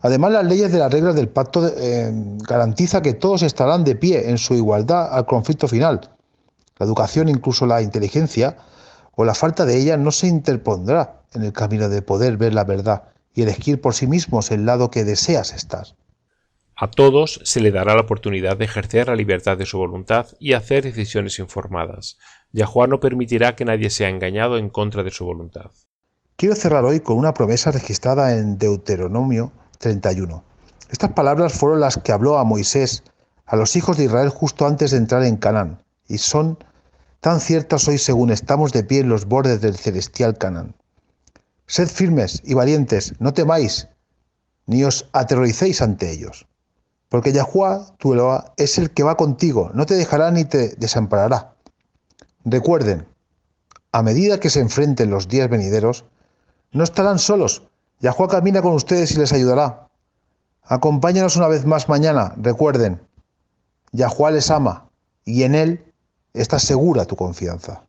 B: Además, las leyes de las reglas del pacto garantiza que todos estarán de pie en su igualdad al conflicto final. La educación, incluso la inteligencia o la falta de ella, no se interpondrá en el camino de poder ver la verdad y elegir por sí mismos el lado que deseas estar.
C: A todos se le dará la oportunidad de ejercer la libertad de su voluntad y hacer decisiones informadas. Yahuwah no permitirá que nadie sea engañado en contra de su voluntad.
B: Quiero cerrar hoy con una promesa registrada en Deuteronomio 31. Estas palabras fueron las que habló a Moisés, a los hijos de Israel justo antes de entrar en Canaán, y son tan ciertas hoy según estamos de pie en los bordes del celestial Canaán. Sed firmes y valientes, no temáis, ni os aterroricéis ante ellos. Porque Yahuwah, tu Eloah, es el que va contigo, no te dejará ni te desamparará. Recuerden, a medida que se enfrenten los días venideros, no estarán solos. Yahuwah camina con ustedes y les ayudará. Acompáñanos una vez más mañana. Recuerden, Yahuwah les ama y en él está segura tu confianza.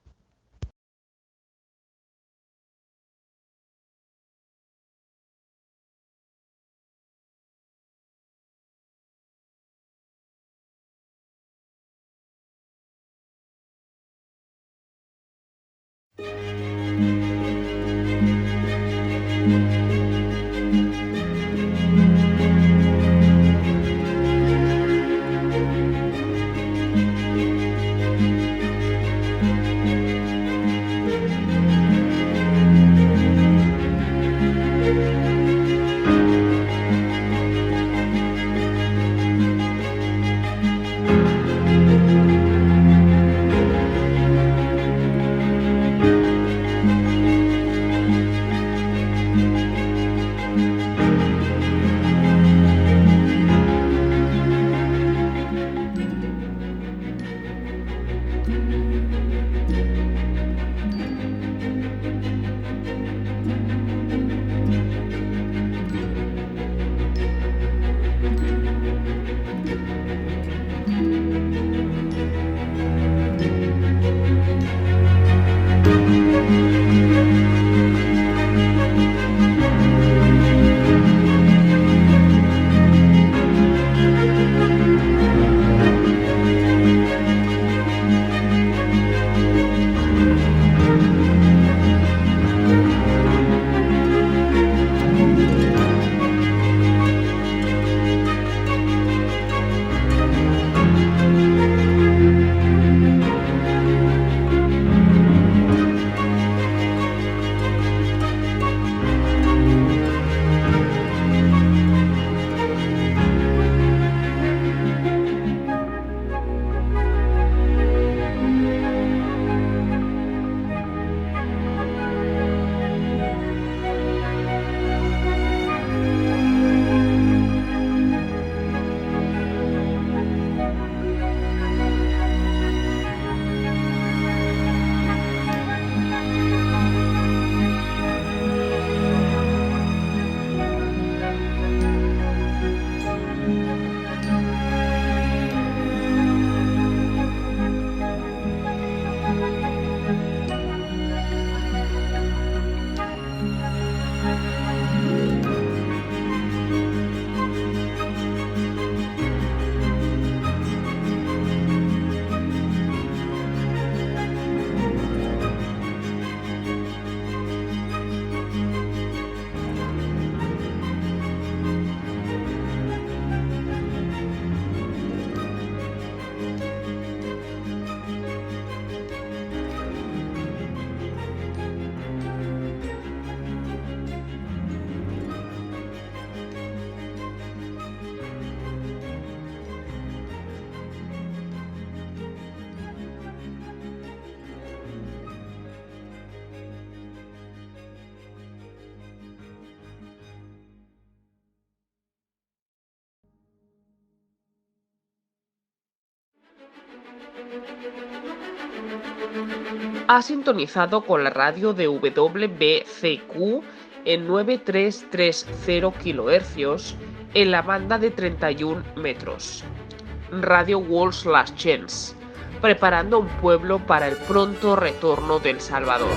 D: Ha sintonizado con la radio de WBCQ en 9330 kHz en la banda de 31 metros. Radio World's Last Chance, preparando un pueblo para el pronto retorno del Salvador.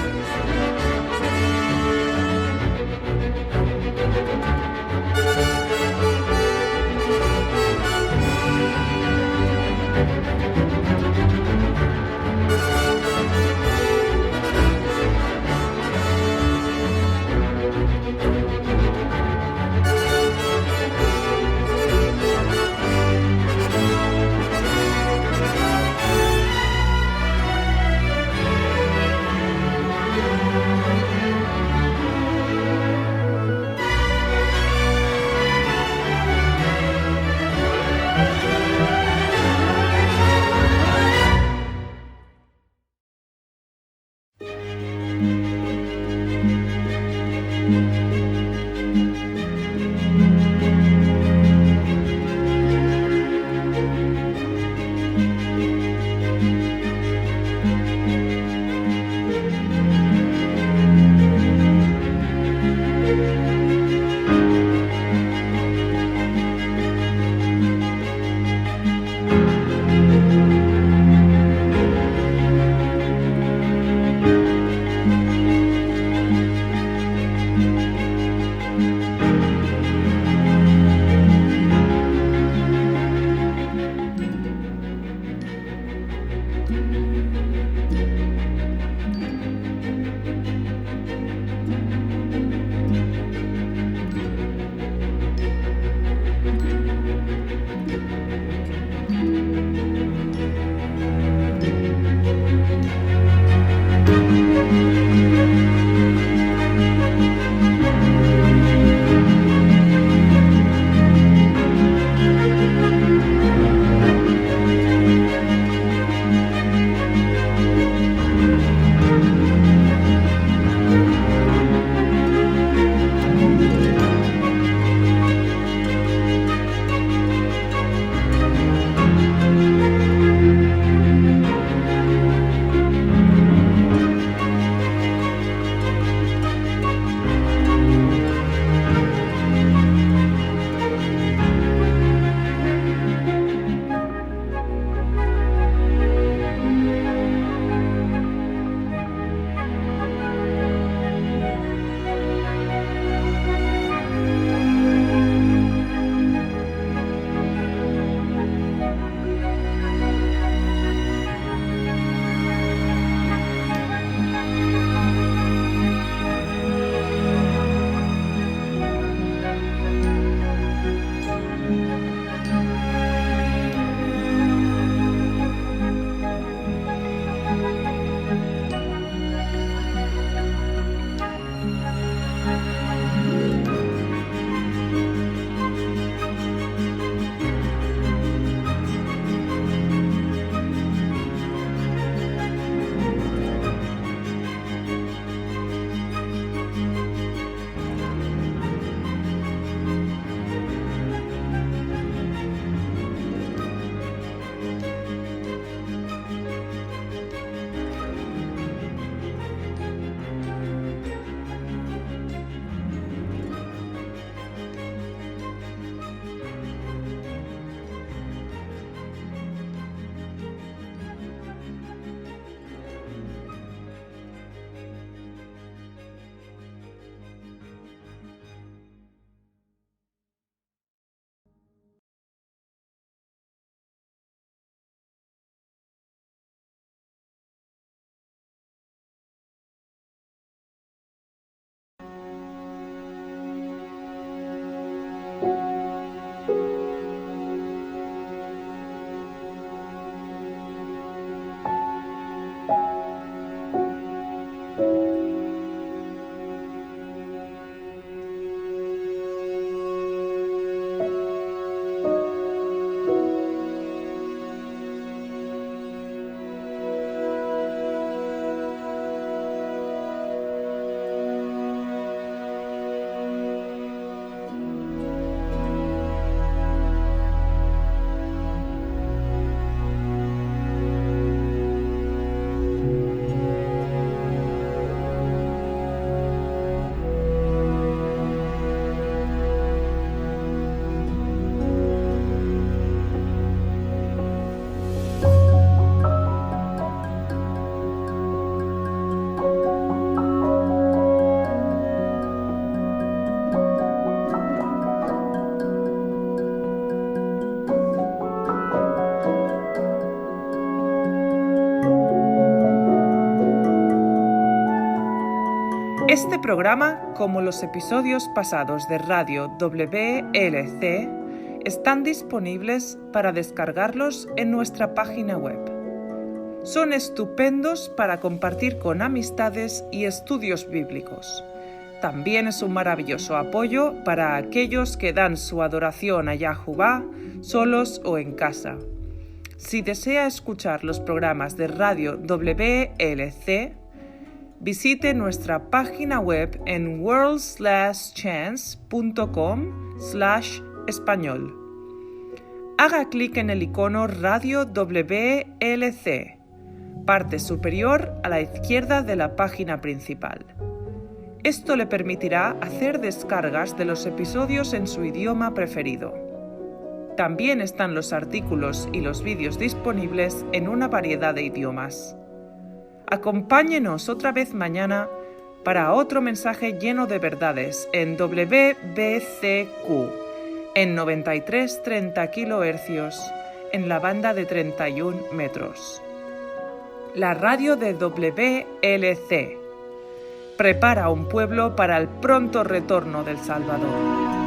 A: Este programa, como los episodios pasados de Radio WLC, están disponibles para descargarlos en nuestra página web. Son estupendos para compartir con amistades y estudios bíblicos. También es un maravilloso apoyo para aquellos que dan su adoración a Yahová solos o en casa. Si desea escuchar los programas de Radio WLC, visite nuestra página web en worldslastchance.com/español. Haga clic en el icono Radio WLC, parte superior a la izquierda de la página principal. Esto le permitirá hacer descargas de los episodios en su idioma preferido. También están los artículos y los vídeos disponibles en una variedad de idiomas. Acompáñenos otra vez mañana para otro mensaje lleno de verdades en WBCQ, en 9330 kHz, en la banda de 31 metros. La radio de WLC prepara un pueblo para el pronto retorno del Salvador.